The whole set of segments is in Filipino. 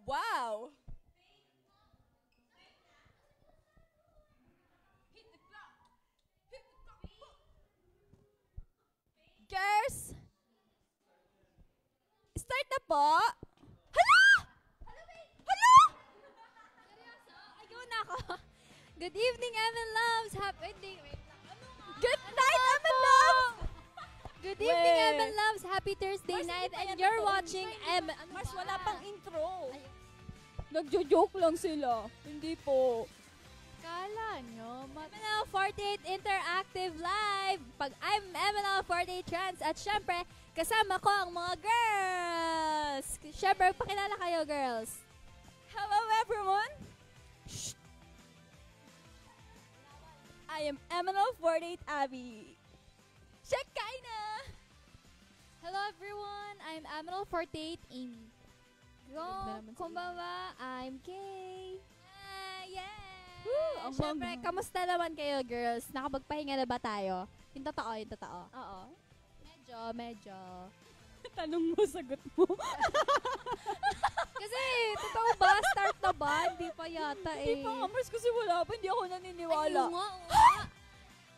Wow! Girls! Start na po! Hala! Hala! Ayun ako. Good evening, Evan Loves. Happy Good night, Evan Love! Good evening, Weh. Evan Loves. Happy Thursday Mars, night, hindi pa and yan you're totoo. watching Evan. Mars, wala pang intro. Nagjo-joke lang sila. Hindi po. Kala nyo, MNL 48 Interactive Live. Pag I'm MNL 48 Trans at syempre, kasama ko ang mga girls. Syempre, pakilala kayo, girls. Hello, everyone. Shh. I am MNL48 Abby. Shekaina! Hello, everyone. I'm MNL 48 Amy. Kumbawa, I'm Kay. Yeah! Woo, ang Syempre, bongga. kamusta naman kayo, girls? Nakapagpahinga na ba tayo? Yung totoo, yung totoo. Oo. Medyo. Tanong mo, sagot mo. Kasi, totoo ba? Start na ba? Hindi pa yata eh. Hindi pa nga, Mars, kasi wala pa. Hindi ako naniniwala. Ayun nga, oo nga.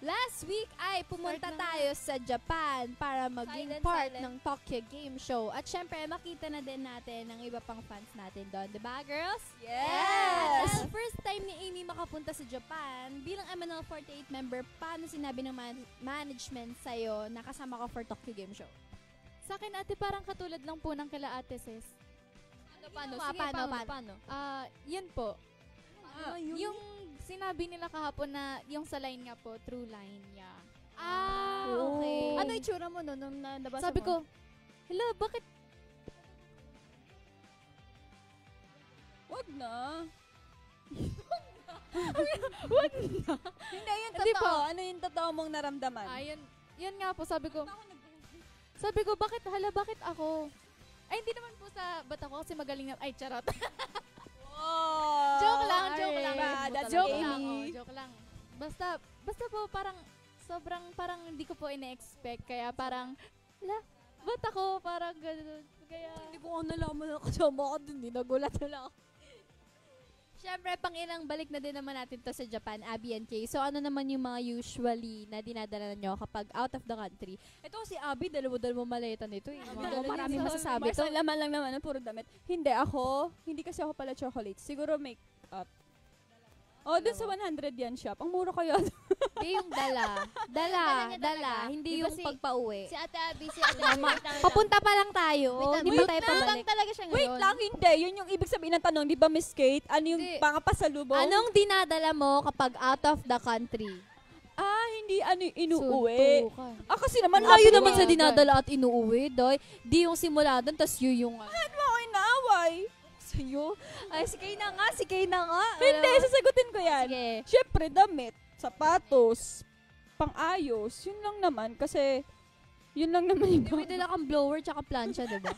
Last week ay pumunta Start na tayo sa Japan para maging Silent, part silent. ng Tokyo Game Show. At syempre, makita na din natin ang iba pang fans natin doon. Diba, girls? Yes! Dahil first time ni Amy makapunta sa Japan, bilang MNL48 member, paano sinabi ng management sa'yo na kasama ka for Tokyo Game Show? Sa akin, ate, parang katulad lang po ng kila ate sis. Paano? Sige, paano? Yun po. Yung sinabi nila kahapon na yung sa line nga po, true line, yeah. Okay. Ano itsura mo no, nung nabasa Sabi mo? ko, hello, bakit? Wag na. Hindi, yung Hindi totoo. po. Ano yung totoo mong naramdaman? Yun nga po, sabi ko, bakit ako? Ay, hindi naman po sa bata ko kasi magaling na, ay, charot. Oh, Joke lang. That's Joke Amy. lang, joke lang. Basta po parang, sobrang parang hindi ko po ina-expect, kaya parang, ba't ako? Parang gano'n. Kaya, Hindi ko nga nalaman na kasama ka dun. Nagulat na lang ako. Siyempre, pang ilang balik na din naman natin to sa Japan, Abby and Kay. So, ano naman yung mga usually na dinadala nyo kapag out of the country? Ito si Abby, dalawa-dalawa maleta nito eh. Maraming masasabi Mars, to. ang laman lang naman ng puro damit. Hindi kasi ako pala chocolate. Siguro make-up. Oh, dun sa 100 yan shop. Ang mura kaya. Hindi yung dala. Dala niya Dala. talaga. Hindi Di ba yung si- pagpa-uwi. si ate Abby, wait lang. Papunta pa lang tayo. Hindi pa tayo Utang pabalik. talaga siya ngayon. Wait lang, hindi. Yun yung ibig sabihin ng tanong. Di ba, Miss Kate? Ano yung Hindi. mga pasalubong? Anong dinadala mo kapag out of the country? Hindi ano yung inuuwi. Suntukan. Kasi naman, Layo layo naman sa naman dinadala at inuuwi, doy. Di yung simula doon, tas yung Ano ako inaaway? sa'yo. Ay, si Kay na nga. Hindi, sasagutin ko yan. Sige. Siyempre, damit, sapatos, pang-ayos. Yun lang naman. Kasi, yun lang naman yung May dala kang blower tsaka plancha, diba?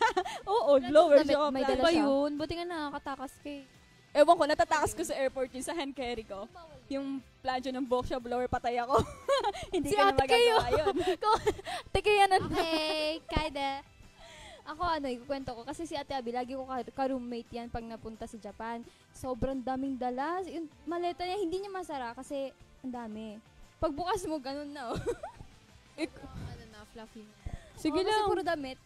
Oo, blower Damit, siya. may dala Ba siya. yun? Buti nga nakakatakas kay. Ewan ko, natatakas ko sa airport yun, sa hand carry ko. Yung plancha ng buhok siya, blower, patay ako. Hindi Si ka na Ate Kayo. magagawa yun. Teka yan, Okay, Kaide. Ako ikukwento ko. Kasi si Ate Abby, lagi ko ka-roommate yan pag napunta sa Japan. Sobrang daming dala. Yung maleta niya, hindi niya masara kasi ang dami. Pagbukas mo, ganun na. Oh. Ano na, fluffy. Sige Kasi lang. puro damit.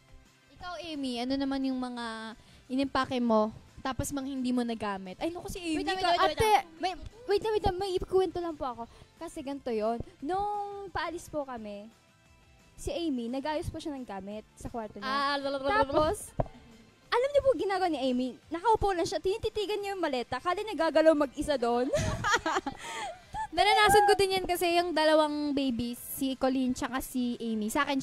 Ikaw, Amy, ano naman yung mga inimpake mo tapos mang hindi mo nagamit? Ay, naku si Amy. Ate, wait lang, may ikukwento lang po ako. Kasi ganito yon. Nung paalis po kami, si Amy, nag-ayos po siya ng gamit sa kwarto niya. Tapos, alam niyo po ginagawa ni Amy, nakaupo lang siya, tinititigan niya yung maleta, kala niya gagalaw mag-isa doon. Naranasan ko din yan kasi yung dalawang babies, si Colleen tsaka si Amy. Sa akin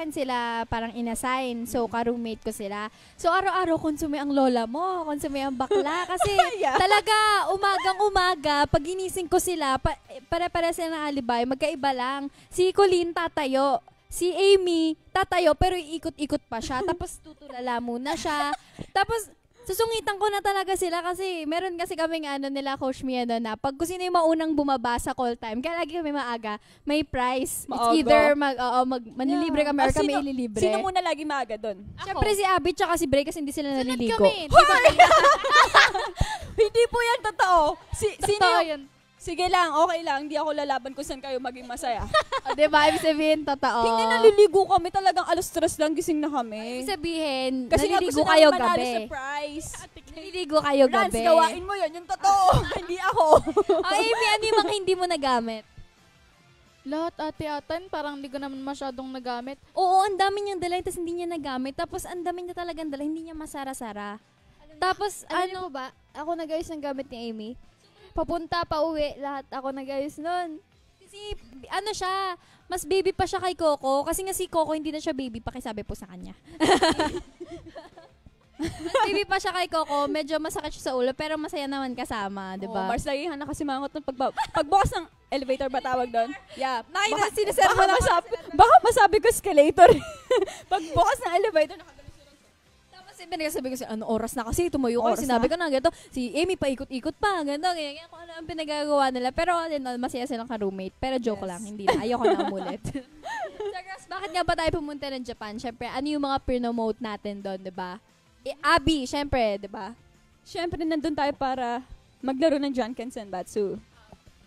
sila parang inassign. So, ka-roommate ko sila. So, araw-araw konsume ang lola mo, konsume ang bakla. Kasi Yeah. talaga, umagang-umaga, pag ginising ko sila, para sila ng alibay, magkaiba lang. Si Colleen tatayo. Si Amy tatayo, pero iikot-ikot pa siya. Tapos tutulala muna siya. Tapos, Susungitan ko na talaga sila kasi meron kasi kaming nila Coach Mia na pag kung sino yung maunang bumaba sa call time, kaya lagi kami maaga, may prize. It's Maaga. either manlilibre kami or kami ililibre. Sino muna lagi maaga doon? Siyempre si Abby tsaka si Bray kasi hindi sila Sunod naliligo. kami. Hindi po yan totoo. Sino Totoo yung- yun. Sige lang, okay lang. Hindi ako lalaban kung saan kayo maging masaya. O, diba? Ibig sabihin, totoo. Hindi naliligo kami. Talagang alas 3 lang gising na kami. Ibig sabihin, Kasi nga naliligo gusto kayo namin manalo gabi. sa prize. Naliligo kayo Rans, gabi. gawain mo yun. Yung totoo. Hindi ako. Amy, ano yung mga hindi mo nagamit? Lahat ate-atan, parang hindi ko naman masyadong nagamit. Oo, ang dami niyang dala, tapos hindi niya nagamit. Tapos ang dami niya talagang dala, hindi niya masara-sara. Tapos, Alam niyo po ba, ako nag-ayos ng gamit ni Amy. Papunta, pauwi, lahat ako nag-ayos nun. kasi, siya, mas baby pa siya kay Coco. Kasi nga si Coco, hindi na siya baby, pakisabi po sa kanya. Mas baby pa siya kay Coco, medyo masakit siya sa ulo, pero masaya naman kasama, di ba? Mars, lagi na kasi mangot ng pagbukas ng elevator ba tawag doon? Yeah. Nakita, sinaserve mo lang Baka masabi ko escalator. Pagbukas ng elevator, Sabi ko ano oras na kasi, tumayo ko. Oras Sinabi na? ko na ganito, si Amy paikot-ikot pa, ganito, ganyan kung ano ang pinagagawa nila. Pero masaya silang ka-roommate. Pero joke lang, hindi na. Ayoko na umulit. So girls, bakit nga ba tayo pumunta ng Japan? Siyempre, ano yung mga promote natin doon, di ba? Abby, siyempre, di ba? syempre nandun tayo para maglaro ng Janken Senbatsu.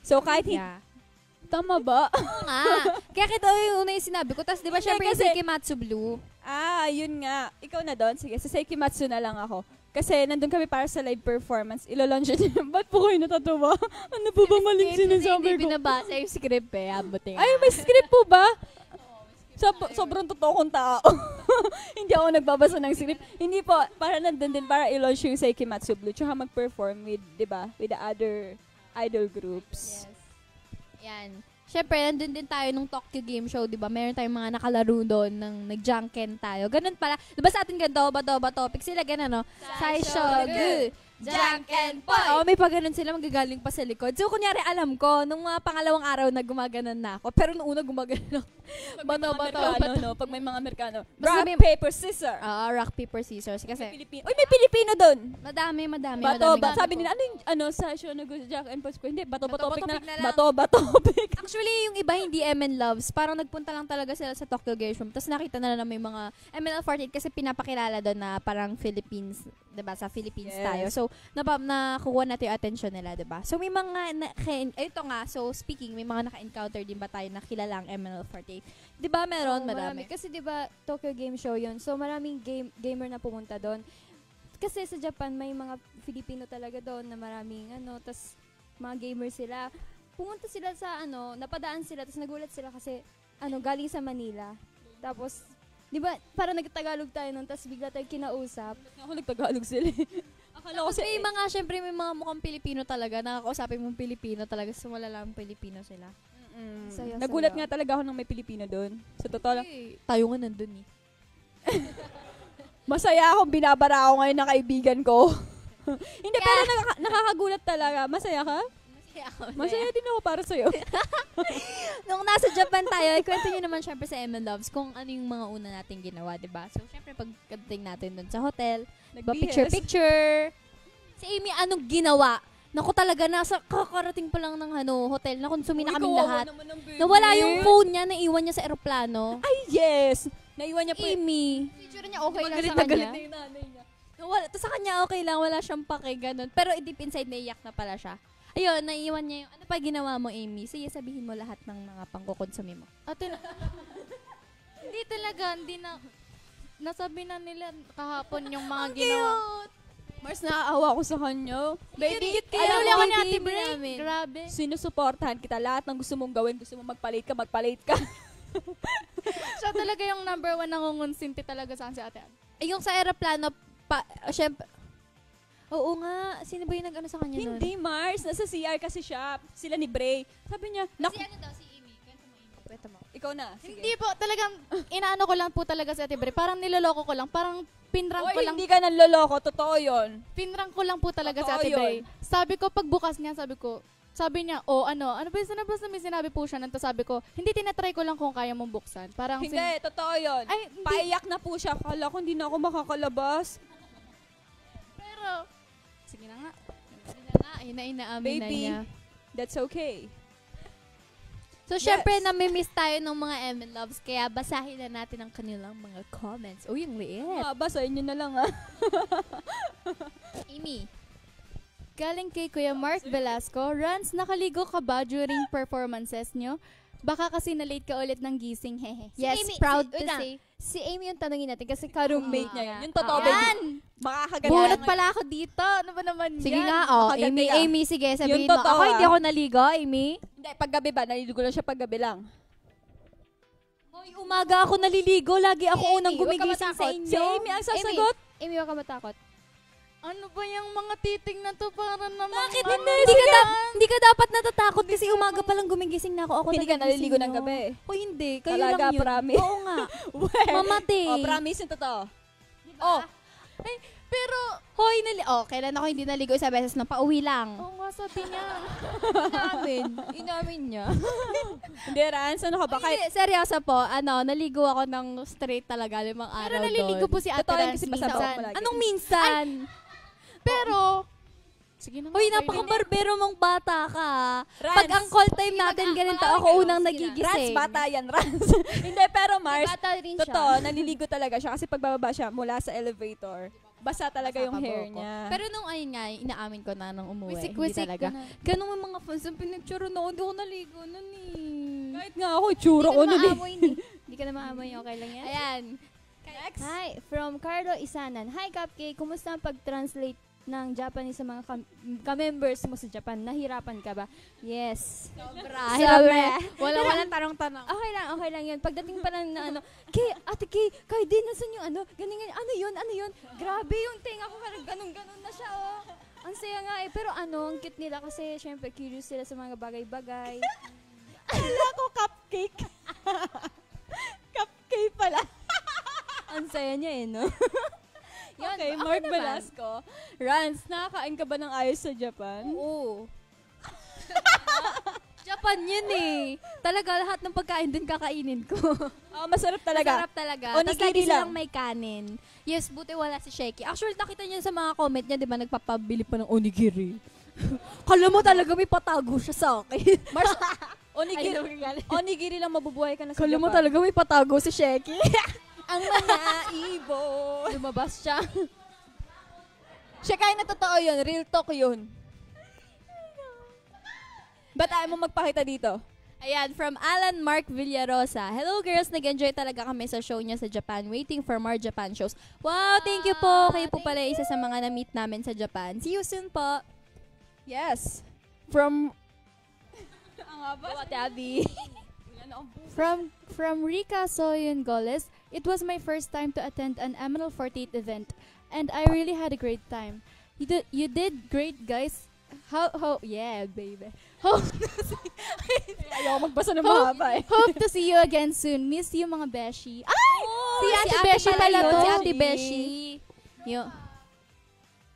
So kahit Yeah. tama ba? Oo nga. Kaya kita yung una yung sinabi ko. Tapos, di ba, Hindi, siyempre yung kasi- Sekimatsu Blue. Yun nga. Ikaw na doon. Sige, sa Seikimatsu na lang ako. Kasi nandun kami para sa live performance. Ilo-launch niya. Ba't po kayo natatawa? Ano po ba maling sinasabi Hindi ko? binabasa yung script eh. Abuting. Ay, may script po ba? Sobrang totoo kong tao. Hindi ako nagbabasa ng script. Hindi po, para nandun din, para i-launch yung Seikimatsu Blue. Tsaka mag-perform with, di ba, with the other idol groups. Yan. Siyempre, nandun din tayo nung Tokyo Game Show, di ba? Meron tayong mga nakalaro doon, nag-junken tayo. Ganun pala. Di ba sa atin ganito, ba topic sila, ganun, no? Saishogu, junken po. Oo, may pa ganun sila, magagaling pa sa likod. So, kunyari, alam ko, nung mga pangalawang araw na gumaganon na ako, pero nung una gumaganon ako. Pag may mga Amerikano. Basta Rock, may- paper, scissor. Rock, paper, scissors. Kasi, Uy, may Pilipino doon. madami. Bato, madami. sabi nila, sa Shonogu Jack and Post ko. Hindi, bato topic na. Bato-topic na lang. Bato topic. Actually, yung iba hindi MN Loves. Parang nagpunta lang talaga sila sa Tokyo Game Show. Tapos nakita na may mga MNL48 kasi pinapakilala doon na parang Philippines, 'di ba? Sa Philippines Yes. tayo. So, nakuha natin yung attention nila, 'di ba? So, may mga ito nga, so speaking, may mga naka-encounter din ba tayo na kilalang MNL48? 'Di ba? Meron, Oo, madami. Kasi 'di ba Tokyo Game Show 'yun. So maraming gamer na pumunta doon. Kasi sa Japan may mga Filipino talaga doon na maraming tas mga gamer sila. Pumunta sila sa napadaan sila tapos nagulat sila kasi galing sa Manila. Tapos 'di ba parang nagtagalog tayo noon tapos bigla tayong kinausap. Ako nagtagalog sila. Akala ko Tapos may mga, syempre may mga mukhang Pilipino talaga. Nakakausapin mong Pilipino talaga. So, wala lang Pilipino sila. Sayo, Nagulat sayo. nga talaga ako nang may Pilipino doon. Sa totoo lang. Tayo nga nandun eh. Masaya akong binabara ako ngayon ng kaibigan ko. Hindi, pero nakakagulat talaga. Masaya ka? Masaya din ako para sa'yo. Nung nasa Japan tayo, ikwento nyo naman syempre sa MN Loves kung ano yung mga una nating ginawa, diba? So, syempre pagdating natin dun sa hotel, diba, picture-picture. Si Amy, anong ginawa? Naku talaga, nasa kakarating pa lang ng hotel, na konsumi na kaming lahat. Nawala yung phone niya, naiwan niya sa eroplano. Ay, yes! Naiwan niya po. Amy. Picture niya okay lang Galit sa na galit kanya. na yung nanay niya. Nawala, to sa kanya okay lang, wala siyang pake, ganun. Pero deep inside, naiyak na pala siya. Ayun, naiiwan niya yung, ano pa ginawa mo, Amy? Sige, sabihin mo lahat ng mga pangkukonsumi mo. Hindi talaga, nasabi na nila kahapon yung mga ginawa. Mars, naaawa ko sa kanya. Baby, Ayaw alam lang mo, ni Ate baby, Bray namin. Grabe. sinusuportahan kita. Lahat ng gusto mong gawin, gusto mong magpalit ka. Siya talaga yung number 1 nangungonsinti talaga sa akin si Ate Ann. Yung sa aeroplano, syempre, oo nga, sino ba yung nag-ano sa kanya nun? Hindi, Mars. Nasa CR kasi siya. Sila ni Bray. Sabi niya, naku, ano daw, si Amy? Kwento mo. ikaw na. Sige. Hindi po, talagang inaano ko lang po talaga si Ate Bray. Parang niloloko ko lang. Parang pinrank ko Oy, lang. hindi ka nanloloko. Totoo yun. Pinrank ko lang po talaga si Totoo Ate Bray. yun. Sabi ko, pagbukas niya, sabi niya, ano ba yung may sinabi po siya. Nanta sabi ko, hindi tinatry ko lang kung kaya mong buksan. Parang Hindi, totoo yun. Ay, hindi. Paiyak na po siya. Kala ko hindi na ako makakalabas. Pero Ay, inaamin na Baby. niya. That's okay. So, syempre, nami-miss tayo ng mga MN Loves, kaya basahin na natin ang kanilang mga comments. Oh, yung liit. Basahin nyo na lang Amy. Galing kay Kuya Mark Velasco, Rans, nakaligo ka ba during performances nyo? Baka kasi na-late ka ulit ng gising, hehe. Yes, Amy, proud wait to lang. say. Si Amy yung tanongin natin kasi ka-roommate Mate niya niya. yan. Yung totoo, baby. Makakaganyan. Bunot pala ako dito. Ano ba naman Sige yan? nga, Makaganti ka. Amy, sige, sabihin mo. totoo, Ako hindi ako naligo, Amy. Hindi, paggabi ba? Naliligo lang siya paggabi lang. Hoy, umaga ako naliligo. Lagi ako Amy, unang huwag ka gumigising sa matakot. inyo. Si Amy ang sasagot. Amy, wag ka matakot. Ano ba yung mga titing na to para naman? Bakit ano hindi ka dapat natatakot kasi umaga pa lang gumigising na ako. Hindi ka naliligo ng gabi. Hoy, hindi. Kayo Talaga, lang yun. promise. Oo nga. Well, Mamate. promise yung totoo. Oh, Pero, hoy, kailan ako hindi naligo isang beses na pauwi lang. oo nga sabi niya. Inamin niya. Hindi, Rans, ano ka ba? Hindi, seryoso po. Naligo ako ng straight talaga 5 araw Pero naliligo po si Ate Totoo yun Rans kasi pasabog minsan. mo lagi. Anong minsan? Pero, sige na nga. Hoy, kayo. napaka-barbero mong bata ka. Rans. Pag ang call time natin ganito, ako unang Rans, nagigising. bata yan, Rans. Hindi, pero Mars, Bata rin siya. totoo, naliligo talaga siya kasi pagbababa siya mula sa elevator, basa talaga yung hair niya. Pero nung ayun nga, inaamin ko na nung umuwi. Wisik-wisik hindi talaga. ko na. Ganun yung mga fans, ang pinagtsuro na ako, hindi ako naligo nun eh. Kahit nga ako, tsura ko nun eh. Hindi ka na maamoy, okay lang yan? Ayan. Hi, from Carlo Isanan. Hi, Cupcake. Kumusta ang pag-translate ng Japanese sa mga ka-members mo sa Japan? Nahirapan ka ba? Yes. Sobra. Sobra. Walang tanong-tanong. Okay lang yun. Pagdating pa lang na Kay, Ate Kay, Kay, di, nasan yung ganyan, ano yun? Grabe yung tinga ko, ganun na siya, oh. Ang saya nga eh. Pero ang cute nila kasi syempre curious sila sa mga bagay-bagay. Wala ko cupcake. Cupcake pala. Ang saya niya eh, no? Yun, Okay, ako Mark naman. Velasco. Rans, nakakain ka ba ng ayos sa Japan? Oo. Japan yun eh. Talaga, lahat ng pagkain din kakainin ko. Masarap talaga. Masarap talaga. Onigiri Tapos lagi lang. silang may kanin. Yes, buti wala si Sheki. Actually, nakita niyo sa mga comment niya, di ba, nagpapabili pa ng onigiri. Kala mo talaga may patago siya sa akin. Mars, onigiri lang mabubuhay ka na sa Kala mo Japan. talaga may patago si Sheki. Ang mga ibo. Lumabas siya. Siya kain na totoo yun. Real talk yun. Ba't ayaw mo magpakita dito? Ayan, from Alan Mark Villarosa. Hello girls, nag-enjoy talaga kami sa show niya sa Japan. Waiting for more Japan shows. Wow, thank you po. Kayo po pala isa sa mga na-meet namin sa Japan. See you soon po. Yes. From... Ate Abby. From Rika Soyun Goles, it was my first time to attend an Emerald 48 event, and I really had a great time. You did great, guys. Yeah, baby. Ayaw magbasa ng mahaba eh. Hope to see you again soon. Miss you, mga beshi. Si Ate Beshi pala to. Si Ate Beshi. Yo.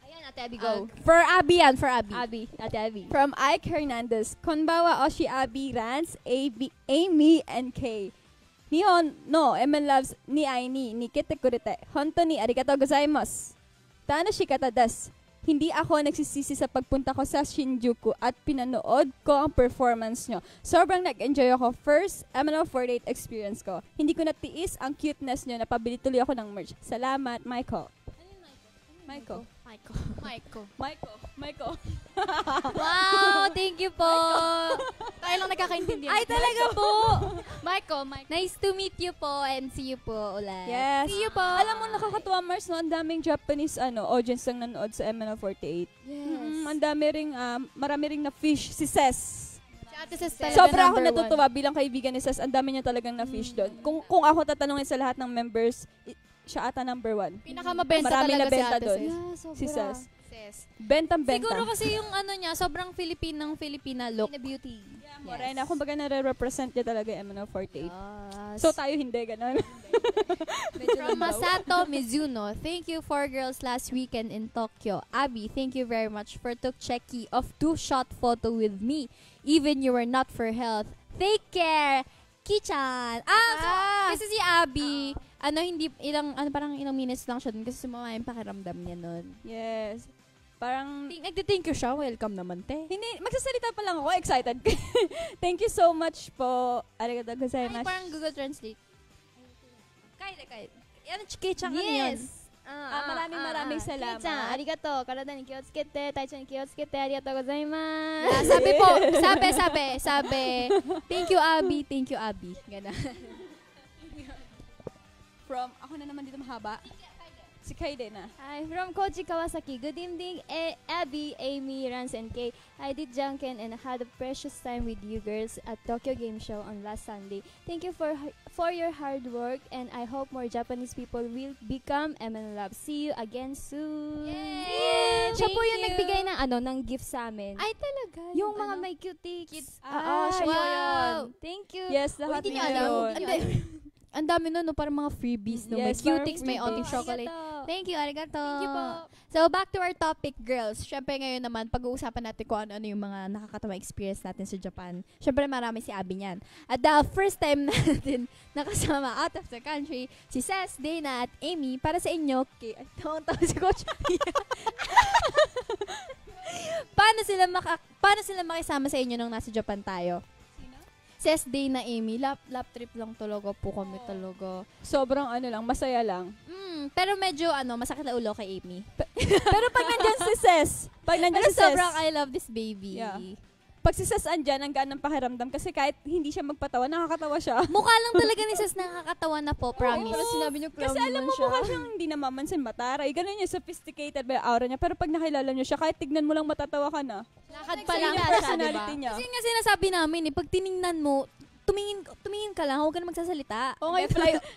Ayan, Ate Abby, go. For Abby yan, for Abby. Abby, Ate Abby. From Ike Hernandez. Konbawa Oshi Abi Rans, Amy, and Kay. Nihon no MN Loves ni Aini ni kite kurite. Honto ni arigatou gozaimasu. Tanoshikata desu. Hindi ako nagsisisi sa pagpunta ko sa Shinjuku at pinanood ko ang performance nyo. Sobrang nag-enjoy ako. First MNO48 experience ko. Hindi ko natiis ang cuteness nyo. Napabili tuloy ako ng merch. Salamat, Michael. Michael. Wow, thank you po. Tayo lang nagkakaintindihan. Ay, talaga po. Michael. Nice to meet you po and see you po ulit. Yes. See you po. Alam mo, nakakatuwa, Mars, no? Ang daming Japanese audience ang nanood sa MNO48. Ang dami ring, marami ring na-fish si Ses. Si Ate Ses talaga Sobra ako number natutuwa bilang kaibigan ni Ses. Ang dami niya talagang na-fish doon. Kung ako tatanungin sa lahat ng members, siya ata number 1. Pinakamabenta Marami talaga na benta si Ate doon. Ses. Yeah, sobra. Si Ses. Sis. Bentang-benta. Siguro kasi yung ano niya, sobrang Filipina look. Filipina beauty. Morena, kumbaga nare-represent niya talaga yung MNO48. Yes. So tayo hindi, ganun. From Masato Mizuno, thank you for girls last weekend in Tokyo. Abby, thank you very much for took checky of 2-shot photo with me. Even you were not for health. Take care! Kichan! So, kasi si Abby, parang ilang minutes lang siya dun kasi sumama yung pakiramdam niya nun. Yes. Parang, Nagti-thank you siya. Welcome naman, te. hindi, magsasalita pa lang ako, excited. Thank you so much po. Arigatou Ay, gozaimasu. parang Google Translate. Kahit. Yan, chike-chan ano yun? Maraming salamat. Kei-chan, arigato. Karada ni kiyotsukete, taicho ni kiyotsukete, arigatou gozaimasu. Yeah, sabi. Thank you, Abby. Gana. From, ako na naman dito mahaba. Si Kaide na. Hi, from Koji Kawasaki. Good evening, Abby, Amy, Rans, and Kay. I did Junken and had a precious time with you girls at Tokyo Game Show on last Sunday. Thank you for your hard work, and I hope more Japanese people will become MN Love. See you again soon. Yay! Siya po Thank yung you. nagbigay ng gift sa amin. Ay, talaga? yung mga ano? may cutics. Ah, siya po wow. yun. Thank you. Yes, lahat Hindi na niyo alam. yun. Ang dami nun, no? Parang mga freebies. No? Yes, May cutics, parang may onting freebies. chocolate. Arigato. Thank you, arigato. Thank you po. So, back to our topic, girls. Siyempre, ngayon naman, pag-uusapan natin kung ano yung mga nakakatawa experience natin sa Japan. Siyempre, marami si Abby niyan. At the first time natin nakasama out of the country, si Ses, Dana, at Amy, para sa inyo, ay, tawang-tawa si Coach. Paano sila makisama sa inyo nung nasa Japan tayo? Ses, Dana, Amy, lap trip lang talaga po kami talaga. Sobrang masaya lang. Pero medyo masakit na ulo kay Amy. Pero pag nandyan si Ses, Pero sobrang I love this baby. Yeah. pag si Ses andyan, ang gaan ng pakiramdam kasi kahit hindi siya magpatawa, nakakatawa siya. Mukha lang talaga ni Ses nakakatawa na po, promise. Pero sinabi niyo Kasi alam mo, mukha siyang hindi namamansin mataray. Ganun yung sophisticated ba yung aura niya. Pero pag nakilala niyo siya, kahit tignan mo lang matatawa ka na. Lakad Kasi pa lang yung siya, personality diba? niya. Kasi nga sinasabi namin pag tiningnan mo, tumingin ka lang, huwag ka na magsasalita. O nga,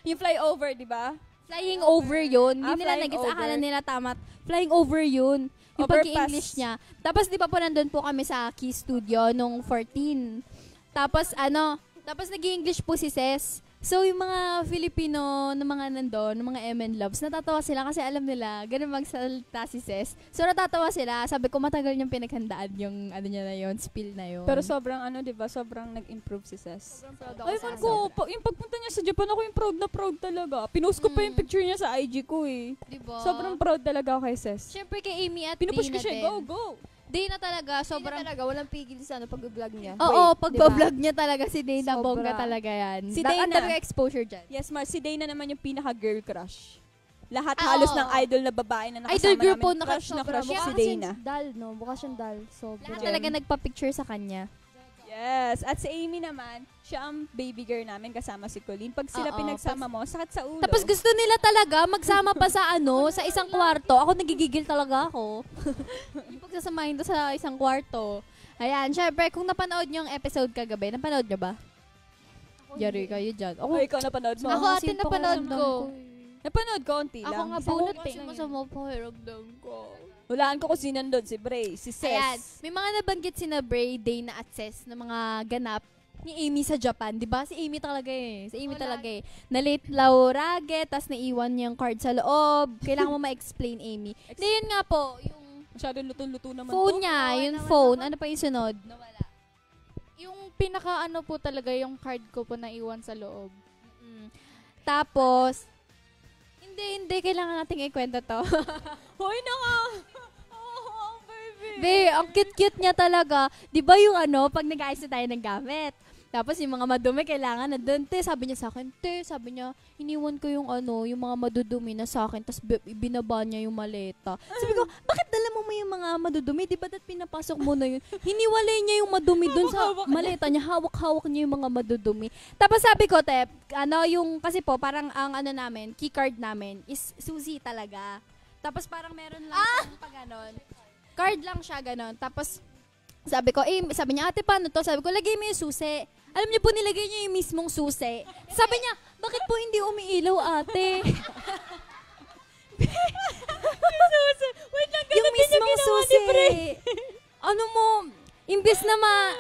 yung flyover, di ba? Flying over yun. Hindi nila flying nagets, over. akala nila tama. Flying over yun. Yung Overpass. pag-i-English niya. Tapos di ba po nandun po kami sa Key Studio nung 14. Tapos nag-i-English po si Ses. So yung mga Filipino na mga nandun, ng mga MN Loves, natatawa sila kasi alam nila, ganun magsalita si Ses. So natatawa sila. Sabi ko matagal niyang pinaghandaan yung niya na yun, spill na yun. Pero sobrang di ba? Sobrang nag-improve si Ses. Ay, man ko. ko, yung pagpunta niya sa Japan, ako yung proud na proud talaga. Pinost ko pa yung picture niya sa IG ko eh. diba? Sobrang proud talaga ako kay Ses. Siyempre kay Amy at Pinupush ko Dana siya, din. go! Dana talaga, Sobrang sobrang... talaga, walang pigil sa pag-vlog niya. Oo, Wait, pagpa-vlog niya talaga si Dana, Sobra. bongga talaga yan. Si Ang Dana. dami exposure dyan. Yes, Mar, si Dana naman yung pinaka-girl crush. Lahat Ah, halos oo. ng idol na babae na nakasama Idol group po, namin, crush na crush sobra. si Mukha Dana. siyang dal, no? Mukha siyang dal. Sobra. Lahat talaga nagpa-picture sa kanya. Yes. At si Amy naman, siya ang baby girl namin kasama si Colleen. Pag sila Oo, pinagsama mo, sakit sa ulo. Tapos gusto nila talaga magsama pa sa sa isang kwarto. Ako nagigigil talaga ako. Yung pagsasamahin to sa isang kwarto. Ayan, syempre, kung napanood nyo yung episode kagabi, napanood nyo ba? Yari kayo dyan. O, ikaw napanood mo? Ako, ate, napanood ko. Napanood ko, konti Ako lang. nga Isang- bunot eh. Masama pa hiramdam ko. Hulaan ko kung sino nandun, si Bray, si Ses. Ayan, may mga nabanggit si na Bray, Dana at Ses na mga ganap ni Amy sa Japan. Di ba? Si Amy talaga eh. Si Amy talaga eh. Na-late laurage, tas naiwan niya yung card sa loob. Kailangan mo ma-explain, Amy. Hindi, yun nga po, yung Masyadong luto-luto naman phone to. niya, yung phone. Ano pa yung sunod? Nawala. Yung pinaka po talaga yung card ko po naiwan sa loob. Tapos, hindi, kailangan nating ikwento to. Hoy na nga! Oh, baby! Be, ang cute-cute niya talaga. Di ba yung pag nag-ayos na tayo ng gamit? Tapos yung mga madumi kailangan na doon. Sabi niya sa akin, sabi niya, iniwan ko yung yung mga madudumi na sa akin. Tapos binaba niya yung maleta. Sabi ko, bakit dala mo yung mga madudumi? Di ba dat pinapasok mo na yun? Hiniwalay niya yung madumi doon sa maleta niya. Hawak-hawak niya yung mga madudumi. Tapos sabi ko, kasi po, parang ang namin, key card namin is Suzy talaga. Tapos parang meron lang pag ganon. Card lang siya ganon. Tapos sabi ko, sabi niya, ate, paano to? Sabi ko, lagay mo yung susi. Alam niyo po, nilagay niya yung mismong susi. Sabi niya, bakit po hindi umiilaw, ate? Wait lang, Yung mismong susi. Ano mo, imbes na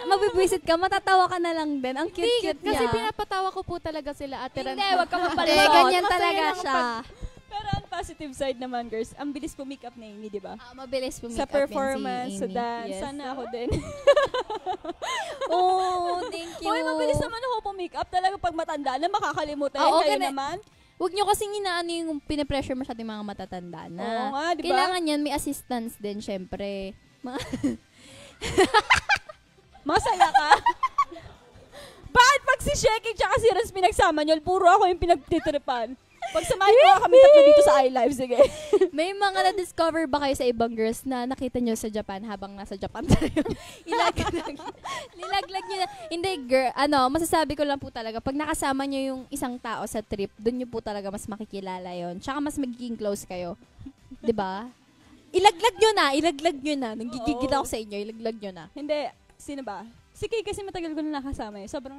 mabibwisit ka, matatawa ka na lang din. Ang cute-cute niya. Kasi pinapatawa ko po talaga sila ate Ran. Hindi, wag ka mapalimot. ganyan Masaya talaga lang siya. Pero ang positive side naman, girls, ang bilis po make up ni Amy, di ba? Mabilis po Sa performance, sa dance, sana ako din. Oh, thank you. Hoy, mabilis naman ako po make up. Talaga pag matanda na makakalimutan. Oo, Kayo ganun. naman. Huwag nyo kasing inaano yung pinapressure masyado yung mga matatanda na. Oo nga, di ba? Kailangan yan, may assistance din, syempre. Masaya ka? Bakit pag si Sheki tsaka si Renz pinagsama nyo, puro ako yung pinagtitripan? Pag samahin mo nga kami tatlo dito sa iLive, sige. May mga na-discover ba kayo sa ibang girls na nakita nyo sa Japan habang nasa Japan tayo? Nilaglag nyo na. Hindi, girl, masasabi ko lang po talaga, pag nakasama nyo yung isang tao sa trip, dun nyo po talaga mas makikilala yon. Tsaka mas magiging close kayo. 'Di ba? Ilaglag nyo na. Nanggigigil ako sa inyo, ilaglag nyo na. Hindi, sino ba? Si Kay kasi matagal ko na nakasama eh. Sobrang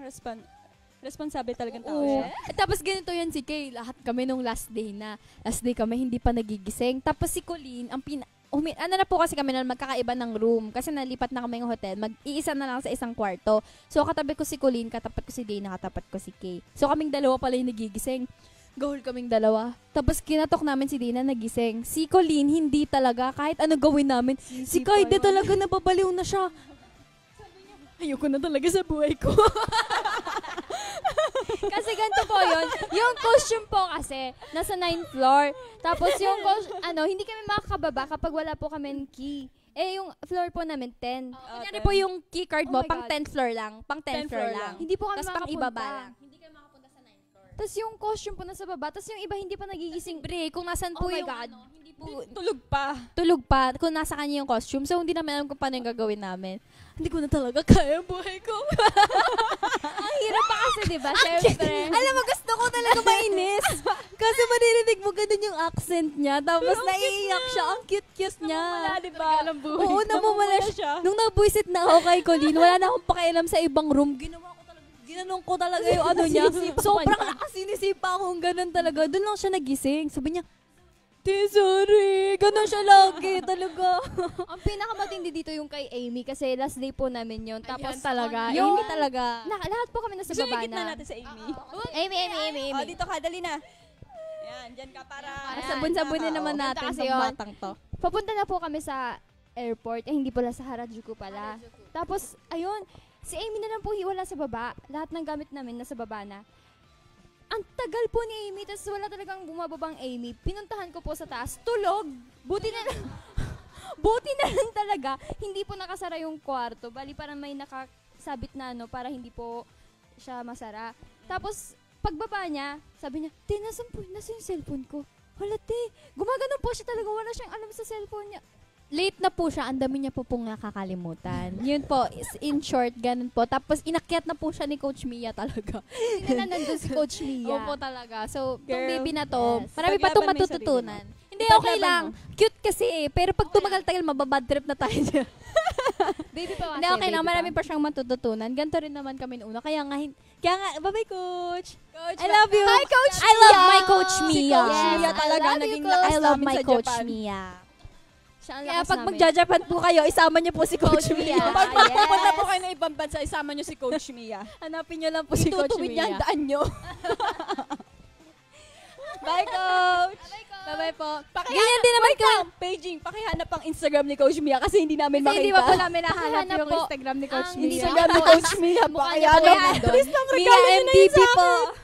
responsable talagang tao siya. At tapos ganito yan si Kay, lahat kami nung last day kami hindi pa nagigising. Tapos si Colleen, ano na po kasi kami na magkakaiba ng room kasi nalipat na kami ng hotel, mag-iisa na lang sa isang kwarto. So katabi ko si Colleen, katapat ko si Dana, katapat ko si Kay. So kaming dalawa pala yung nagigising. Gawin kaming dalawa. Tapos kinatok namin si Dana, nagising. Si Colleen, hindi talaga, kahit ano gawin namin. Si Kay, di talaga nababaliw na siya. Ayoko na talaga sa buhay ko. Kasi ganito po yun. Yung costume po kasi, nasa 9th floor. Tapos yung hindi kami makakababa kapag wala po kami key. Eh, yung floor po namin, 10. Kunyari po yung key card mo, Oh my pang God. 10th floor lang. Pang 10th floor lang. Hindi po kami Tapos pang makapunta. ibaba lang. Hindi kayo makapunta sa 9th floor. Tapos yung costume po nasa baba. Tapos yung iba hindi pa nagigising. Bre, kung nasan Oh po my yung God. hindi po Tulog pa. kung nasa kanya yung costume. So, hindi namin alam kung paano yung gagawin namin. Hindi ko na talaga kaya buhay ko. Ang hirap pa kasi, di ba? Siyempre. Alam mo, gusto ko talaga mainis. Kasi maririnig mo ganun yung accent niya. Tapos naiiyak siya. Ang cute-cute niya. Wala, di ba? Oo, namumula siya. Nung nabuisit na ako kay Colleen, wala na akong pakialam sa ibang room. Ginanong ko talaga yung ano niya. Sobrang nakasinisipa akong ganun talaga. Doon lang siya nagising. Sabi niya, sorry. Ganun siya lagi talaga. Ang pinakamatindi dito yung kay Amy kasi last day po namin yun. Tapos talaga. yung Amy talaga. lahat po kami nasa Gusto baba na na. natin sa Amy. Amy. Oh, dito ka, dali na. Yan, dyan ka para... Sabon-sabunin naman Oo. natin Kasi tong yun. batang to. Papunta na po kami sa airport. Hindi pala sa Harajuku pala. Tapos, ayun, si Amy na lang po wala sa baba. Lahat ng gamit namin nasa baba na. Ang tagal po ni Amy, tapos wala talagang bumababang Amy. Pinuntahan ko po sa taas, tulog. Buti na lang talaga, hindi po nakasara yung kwarto. Bali parang may nakasabit na para hindi po siya masara. Tapos, pagbaba niya, sabi niya, nasan yung cellphone ko? Hala, gumaganon po siya talaga, wala siyang alam sa cellphone niya. Late na po siya, ang dami niya po pong nakakalimutan. Yun po, in short, ganun po. Tapos inakyat na po siya ni Coach Mia talaga. Hindi na nandun si Coach Mia. Opo talaga. So, itong Girl, baby na to, yes. marami pa itong Paglaban mo yung matututunan. Hindi, Ipaglaban okay lang. mo. Cute kasi eh. Pero pag tumagal-tagal, mababad trip na tayo dyan. Baby pa kasi. Hindi, okay lang. baby Marami pa. pa siyang matututunan. Ganito rin naman kami noon. Kaya nga, bye-bye, Coach. Coach, I love you. Hi, Coach I love Mia. my Coach Si Mia. Coach Yes, Mia I talaga love you, naging Coach. lakas I love namin my sa Coach Japan. Mia. Siya ang Kaya lakas pag namin. magja-Japan po kayo, isama niyo po si Coach Coach Mia. Mia. Pag magpupunta Yes. po kayo ng ibang bansa, isama nyo si Coach Mia. Hanapin niyo lang po si Coach Itutuwid niya Mia. ang daan nyo. Bye, Coach! Bye-bye po. Ganyan din naman ka. Paging, pakihanap ang Instagram ni Coach Mia kasi hindi namin Kasi makita. hindi pa po namin nahanap Hanap yung po. Instagram ni Coach Ang Mia. Instagram ni Coach Mia. Mukha niya Pakihanap. po yan doon. Please lang, Mia regalo nyo na yun MVP sa po. akin.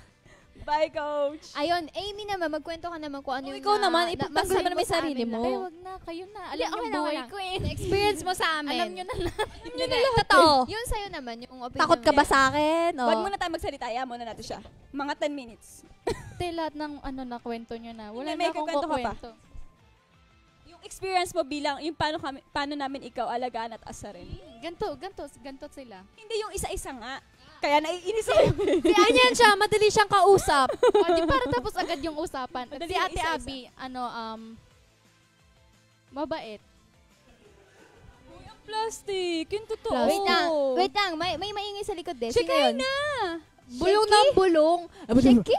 Bye, Coach! Ayun, Amy naman, magkwento ka naman kung ano yung Ikaw naman, na- ipagtanggol masaya mo naman yung sa sarili amin mo. na- Ay, wag na, kayo na. Hindi, Alam okay yung lang, buhay okay lang. ko eh. Na-experience mo sa amin. Alam nyo na lahat. Totoo. Yun sa'yo naman, yung opinion Takot ka mo. ba sa akin? Oh. Wag muna tayo magsalita. Ayaw muna natin siya. Mga 10 minutes. Te, lahat ng na kwento nyo na. Wala May na akong kukwento ka pa? kukwento. Yung experience mo bilang, yung paano namin ikaw alagaan at asarin. Ganto sila. Hindi yung isa-isa nga. Kaya naiinis ako. Ganyan siya, madali siyang kausap. O, di para tapos agad yung usapan. Madali Si Ate isa-isa. Abby, mabait. Plastic. Yung totoo. Wait lang, may maingay sa likod eh. Sino Chikain yun? na. Bulong na bulong. Sheki?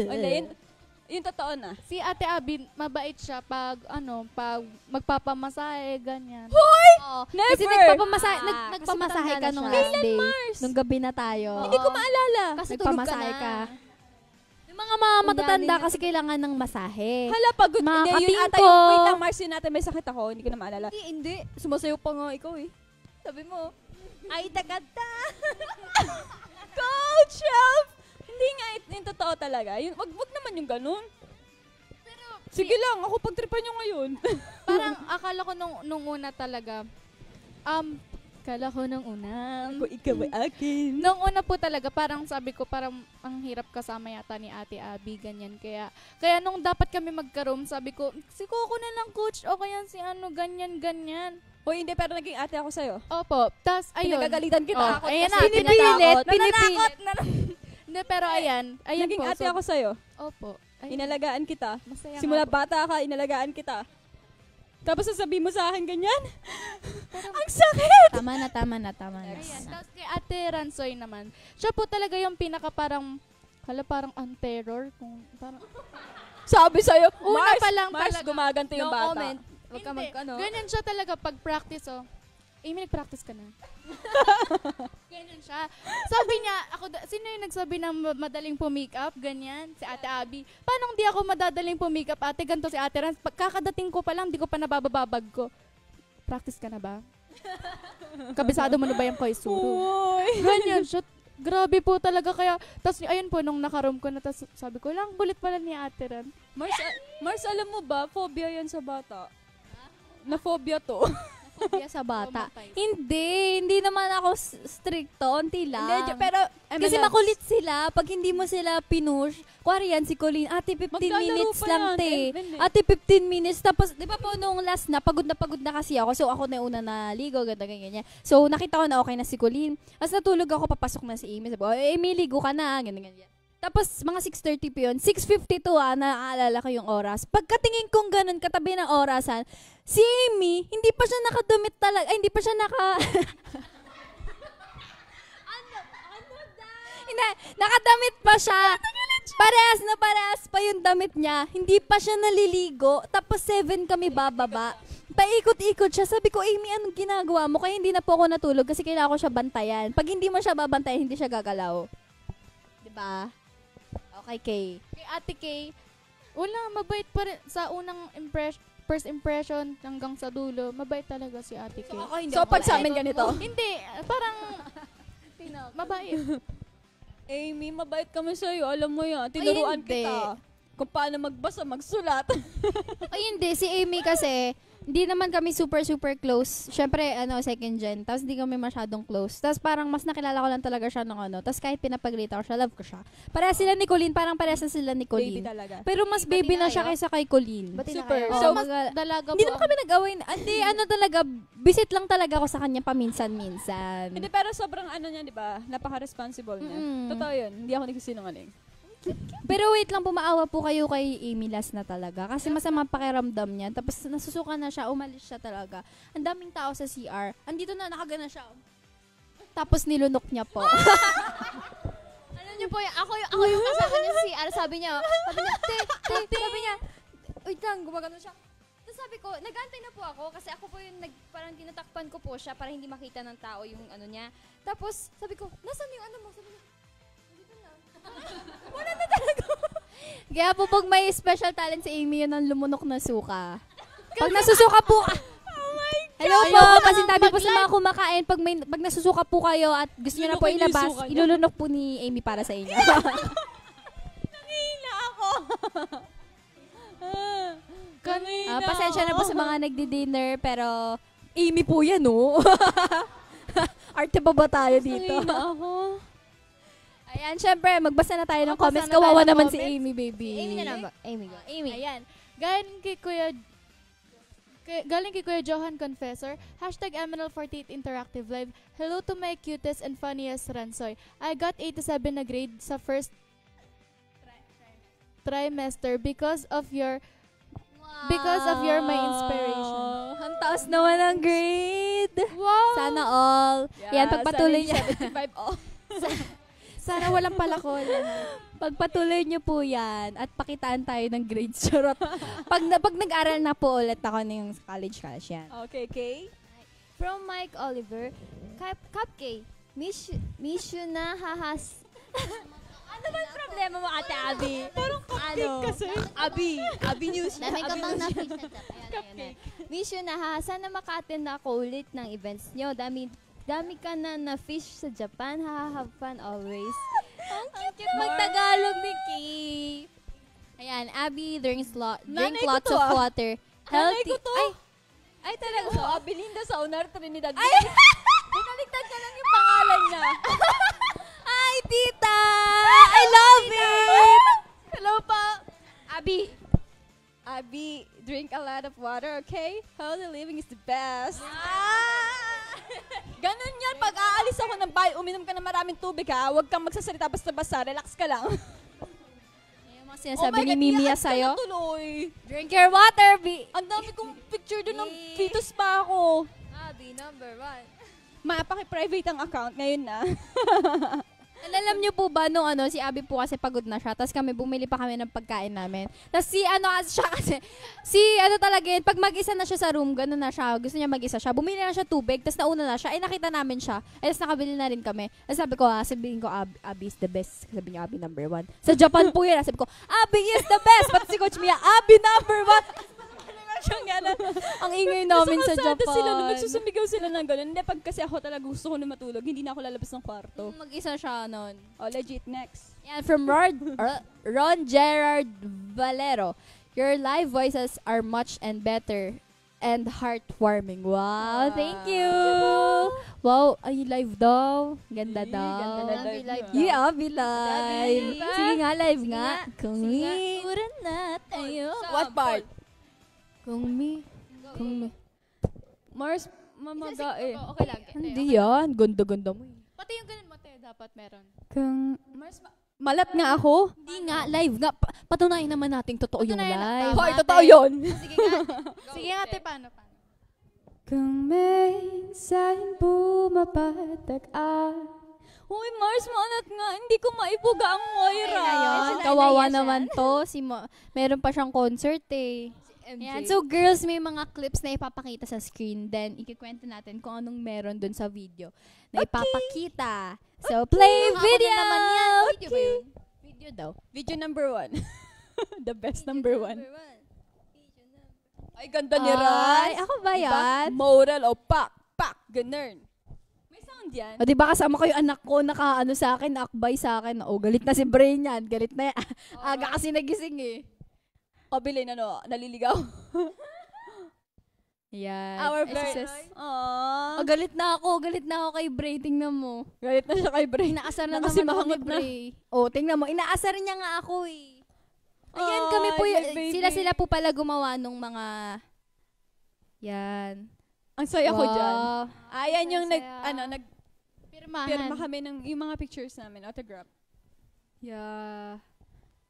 Wala, yung totoo na. Si Ate Abby, mabait siya pag magpapamasahe, ganyan. Oo. Never! Kasi nagpapamasahe, Ah, nagpamasahe kasi ka matanda nung na siya. last day. Nung gabi na tayo. Hindi ko maalala. Kasi tulog ka Nagpamasahe na. ka. Yung mga matatanda kasi kailangan ng masahe. Hala, pagod. Mga Hindi, yun ata kapingko. yung, wait lang, Mars, yun natin may sakit ako. Hindi ko na maalala. Hindi. Sumasayo pa nga ikaw eh. Sabi mo, ay, tagata. Coach, help! Hindi Hindi nga, yung totoo talaga. Wag naman yung ganun. Sige lang, ako pagtripan nyo ngayon. Parang akala ko nung una talaga, akala ko nung una. Kung ikaw ay akin. Nung una po talaga, parang sabi ko, parang ang hirap kasama yata ni Ate Abby, ganyan. Kaya nung dapat kami magka-room, sabi ko, si Coco na lang coach, o kaya si ano, ganyan. O hindi, pero naging ate ako sa'yo. Opo, tas ayun. Pinagagalitan kita. Oh, ayan na, Pinipilit. Hindi, pero ayan Naging po. ate ako sa'yo. Opo. Ayun. Inalagaan kita. Masaya Simula nga po. bata ka, inalagaan kita. Tapos sasabihin mo sa akin ganyan? Ang sakit! Tama na. Ayan, tapos kay Ate Ransoy naman, siya po talaga yung pinaka parang ang terror. Kung parang, Sabi sa'yo, Una Mars, pa lang Mars, talaga. gumaganto yung No bata. comment. Huwag ka hindi, mag-ano. ganyan siya talaga pag practice, oh. Amy, nag-practice ka na. Ganyan siya. Sabi niya, sino yung nagsabi ng madaling pumake-up? Ganyan, si Ate Abby. Paano hindi ako madadaling pumake-up, ate? Ganito si Ate Rans. Kakadating ko pa lang, di ko pa nabababag ko. Practice ka na ba? Kabisado mo na ba yung Koizuru? Uy. Ganyan siya. Grabe po talaga. Kaya, tas ayun po, nung nakaroom ko na, tas sabi ko lang, bulit pala ni Ate Ran. Mars, alam mo ba, phobia yan sa bata. Na-phobia to. Phobia sa bata. Mamatay. Hindi naman ako stricto, onti lang. Hindi, pero, Kasi makulit sila, pag hindi mo sila pinush, kuwari yan si Colleen, ate 15 Maglalaro minutes pa lang yan, te. Elvin, eh. Ate 15 minutes, tapos di ba po nung last na pagod na kasi ako, so ako na yung una na ligo, ganyan. So nakita ko na okay na si Colleen. Tapos natulog ako, papasok na si Amy. Sabi ko, Amy, ligo ka na, ganyan. Tapos mga 6:30 po yun, 6:52 naaalala ko yung oras. Pagkatingin kong ganun, katabi ng orasan, si Amy, hindi pa siya nakadumit talaga, ay, hindi pa siya Hindi, nakadamit pa siya. Parehas pa yung damit niya. Hindi pa siya naliligo. Tapos 7 kami bababa. Paikot-ikot siya. Sabi ko, Amy, anong ginagawa mo? Kaya hindi na po ako natulog kasi kailangan ko siya bantayan. Pag hindi mo siya babantayan, hindi siya gagalaw. Diba? Okay, Kay. Kay Ate Kay, wala, mabait pa rin. Sa unang first impression hanggang sa dulo, mabait talaga si Ate Kay. So, pag sa amin ganito, Hindi, parang mabait. Amy, mabait kami sa'yo. Alam mo yan, tinuruan hindi. kita. Kung paano magbasa, magsulat. Ay, hindi. Si Amy kasi, hindi naman kami super close. Syempre, second gen. Tapos hindi kami masyadong close. Tapos parang mas nakilala ko lang talaga siya nung Tapos kahit pinapag-rate ako siya, love ko siya. Pareha sila ni Colleen. Parang pareha sila ni Baby Colleen. talaga. Pero mas baby na siya kaysa kay Colleen. Ba't Super. na Oo, So, mas Dalaga hindi po. naman kami nag-away. Hindi, talaga, visit lang talaga ako sa kanya paminsan-minsan. Hindi, pero sobrang niya, di ba? Napaka-responsible niya. Mm. Totoo yun. Hindi ako nagsisinungaling. Pero wait lang, pumaawa po kayo kay Amy last na talaga. Kasi masama pakiramdam niya. Tapos nasusuka na siya, umalis siya talaga. Ang daming tao sa CR. Andito na, nakagana siya. Tapos nilunok niya po. Alam niyo po, ako yung kasama niya sa CR. Sabi niya, sabi niya, wait lang, gumagano siya. Tapos sabi ko, nag-antay na po ako kasi ako po yung parang tinatakpan ko po siya para hindi makita ng tao yung niya. Tapos sabi ko, nasan yung mo? Sabi niya, nandito na. Kaya po pag may special talent si Amy, yun ang lumunok na suka. Pag nasusuka po, hello po, pasintabi po sa mga kumakain. Pag nasusuka po kayo at gusto niyo na po Lunukin niyo yung ilabas, suka niyo. ilulunok po ni Amy para sa inyo. Kanina ako. Kanina Pasensya na po ako. sa mga nagdi-dinner, pero Amy po yan, no? Arte pa ba tayo dito? Kanina ako. Ayan, syempre, magbasa na tayo ng Magbasa comments. na tayo Kawawa ng naman si comments. Amy, baby. Amy na lang ba? Amy. Amy. Ayan. Galing kay Kuya Johan Confessor, #Emerald48 Interactive Live. Hello to my cutest and funniest Ransoy. I got 87 na grade sa first trimester because of your my inspiration. Ang taas naman ang grade. Wow! Sana all. Yan, pagpatuloy niyo. 75 off. Sana walang palakol. Pagpatuloy niyo po yan at pakitaan tayo ng grades. Charot. Pag nag-aral na po ulit ako na yung college yan. Okay, Kay. From Mike Oliver, Cupcake, miss you na hahas. Ano ba ang problema mo, Ate Abby? Parang cupcake kasi. Abby News. Dami ka bang News. na-fish na ayan. Miss you na ha. Sana maka-attend na ako ulit ng events nyo. Dami ka na na-fish sa Japan. Ha, have fun always. Ang cute mag-Tagalog ni Kay. Ayan, Abby drinks drink Nanay ko lots to, of ah. water. Nanay Healthy. ko to. Ay, talaga. Oo, Belinda Saunar, Trinidad. Ay! Binaliktad ka lang yung pangalan niya. Ay, tita! I love it! Hello pa. Abby, drink a lot of water, okay? Healthy living is the best. Ganun yan. Pag aalis ako ng bahay, uminom ka ng maraming tubig ha. Huwag kang magsasalita basta-basta. Relax ka lang. yung mga sinasabi ni Mimia sa'yo. Tuloy. Drink your water, B. Ang dami kong picture doon ng fetus pa ako. Abby, number 1. Mapaki-private ang account ngayon na. Alam niyo po ba nung si Abby po kasi pagod na siya, tapos kami bumili pa kami ng pagkain namin. Tapos talaga yun, pag mag-isa na siya sa room, gano'n na siya, gusto niya mag-isa siya, bumili na siya tubig, tapos nauna na siya, nakita namin siya, tapos nakabili na rin kami. Tapos sabihin ko, Abby is the best. Sabi niya, Abby number 1. Sa Japan po yun, sabi ko, Abby is the best. Pati si Coach Mia, Abby number 1. Ang ingay namin sa Japan. Sila, nagsusumigaw sila ng gano'n. Hindi, pag kasi ako talaga gusto ko na matulog, hindi na ako lalabas ng kwarto. Mag-isa siya nun. Oh, legit, next. Yan, from Ron Gerard Valero. Your live voices are much and better and heartwarming. Wow, thank you. Wow, ay live daw. Ganda daw. Ganda na live. Yeah, Abby live. Sige nga, live nga. Kung Sige mi, na tayo. What part? Kung mi. Mars, mamaga eh. Okay lang. Hindi yan. Ganda-ganda mo. Pati yung ganun mo, te, dapat meron. Kung Mars, malat nga ako. Hindi nga, live nga. Patunayan naman natin totoo yung Patunayan na- live. Tama. Hoy, totoo yun. Sige nga. Sige nga, te, paano? Kung may sa'yo bumapatag Uy, Mars, maanat nga. Hindi ko maipuga ang Moira. Ayun, kawawa naman to. Meron pa siyang concert eh. Ayan, so girls, may mga clips na ipapakita sa screen. Then, ikikwento natin kung anong meron dun sa video na ipapakita. So, play video! naman yan. Video ba yun? Video daw. Video number 1. The best number 1. Ay, ganda ni Raz. Ay, ako ba yan? Moral o pak, ganun. May sound yan. O, diba kasama ko yung anak ko, nakaano sa akin, nakakbay sa akin. O, galit na si Brain yan. Galit na yan. Aga kasi nagising eh. O, Bilin, naliligaw. Yan. Our Ay, Bray. sus. Aww. O, galit na ako kay Bray. Tingnan mo. Galit na siya kay Bray. Inaasar na Kasi naman ako ni mahangit na. Bray. O, tingnan mo. Inaasar niya nga ako eh. Ayan, kami po Ay, my baby. sila po pala gumawa nung mga... Yan. Ang saya ko dyan. Wow. Ayan yung Saya. Pirmahan. pirma kami ng yung mga pictures namin, autograph. Yeah.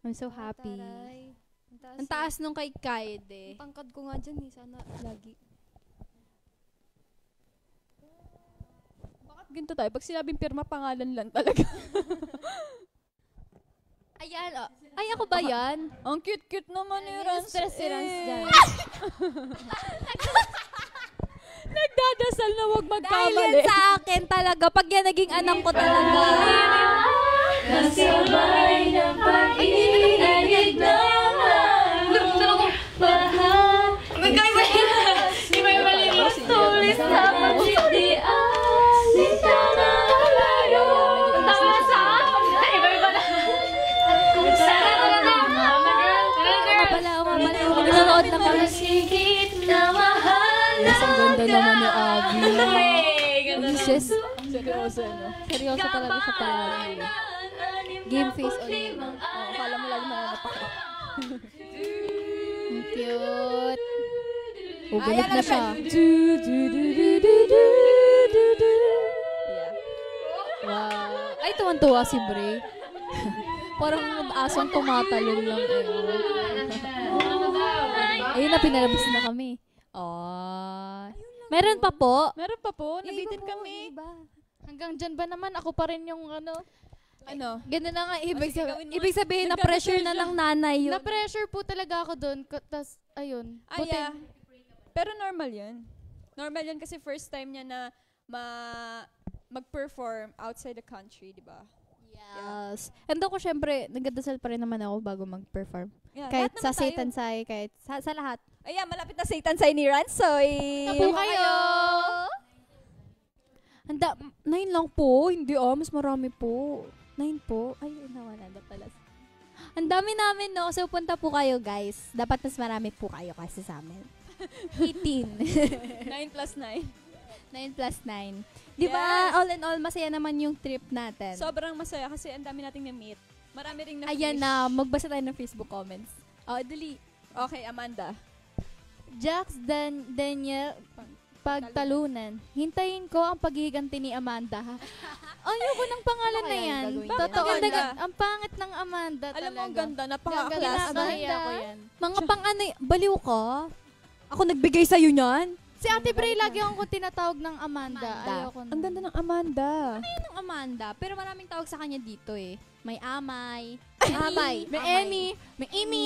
I'm so happy. Taray. Ang taas nung kay Kaede. Ang tangkad ko nga dyan eh. Sana lagi. Bakit ganito tayo? Pag sinabing pirma, pangalan lang talaga. Ayan, oh. Ay, ako ba yan? Ang cute-cute naman ni Rans. Stress si Rans dyan. Nagdadasal na huwag Dahil magkamali. yan sa akin talaga. Pag yan naging anak ko talaga. Kasabay ng pag-ibig na mahal. May malimos tulis na pagsindian. Di ka na malayo. Tama sa iba-iba na. At kung saan na Nanonood na kami. mas higit na mahal na Ang ganda naman ni Abby. Jesus. Seryoso, no? Seryoso talaga siya palagi. Game face ulit. Akala mo lang mananapak. Ang cute. Oh, galit na siya. Yeah. Wow. Ay, tuwan-tuwa si Bray. Parang asong tumatalon lang. Ayun na, pinalabas na kami. Oh. Meron pa po. Meron pa po, nabitin kami. Hanggang dyan ba naman? Ako pa rin yung Ano? Ganda na nga. sige, gawin mo. Ibig sabihin na pressure na ng nanay yun. na-pressure po talaga ako doon. Tas, ayun. Buti- Yeah. Pero normal yun. Normal yun kasi first time niya na mag-perform outside the country, di ba? Yes. And ako syempre, nagdadasal pa rin naman ako bago mag-perform. Yeah, Kahit lahat sa naman tayo. Satan Sai, kahit sa lahat. Ayan, malapit na Satan Sai ni Ransoy. Tapo kayo! Handa, 9 lang po. Hindi mas marami po. 9 po? Ay, nawala na pala. Ang dami namin, no? So, punta po kayo, guys. Dapat mas marami po kayo kasi sa amin. 18. 9 plus 9. 9 plus 9. Di ba, Yes. all in all, masaya naman yung trip natin. Sobrang masaya kasi ang dami nating na-meet. Marami ring na Ayan na, magbasa tayo ng Facebook comments. Oh, dali. Okay, Amanda. Jax Daniel Pagtalunan. Hintayin ko ang paghihiganti ni Amanda. Ayoko ng pangalan Ano na kaya yan. yung gagawin Totoo, niya? ang pangit ng Amanda Alam mo, ang talaga. ganda. Ang Napaka-class. ganda. Kinakahiya ko yan. Mga pang ano, baliw ka? Ako nagbigay sa'yo niyan? Si Ate Bray, lagi akong tinatawag ng Amanda. Amanda. Ayoko na. Ang ganda ng Amanda. Ng Amanda. Pero maraming tawag sa kanya dito eh. May Amay. Amay. May Emmy. May Amy.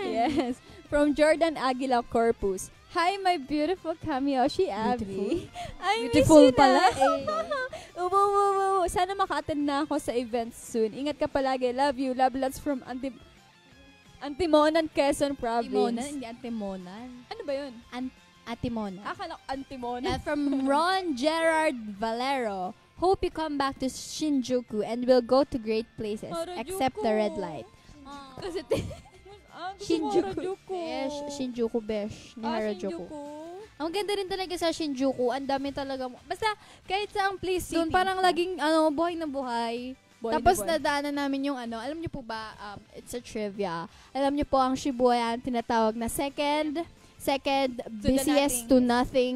Yes. From Jordan Aguila Corpus. Hi, my beautiful Kamiyoshi Abby. I Beautiful miss you pala. na. Uwu. Sana maka-attend na ako sa event soon. Ingat ka palagi. Love you. Love lots from Antimonan, Quezon Province. Antimonan, hindi Antimonan. Ano ba yun? Antimonan. Akala ko Antimonan. From Ron Gerard Valero. Hope you come back to Shinjuku and we'll go to great places Harajuku. except the red light. Kasi Shinjuku. Besh, Shinjuku Besh ni Harajuku. Ang ganda rin talaga sa Shinjuku. Ang dami talaga. Basta kahit sa ang place doon, City. parang laging buhay na buhay. Tapos nadaanan namin yung alam niyo po ba, it's a trivia. Alam niyo po ang Shibuya ang tinatawag na second the busiest nothing. to nothing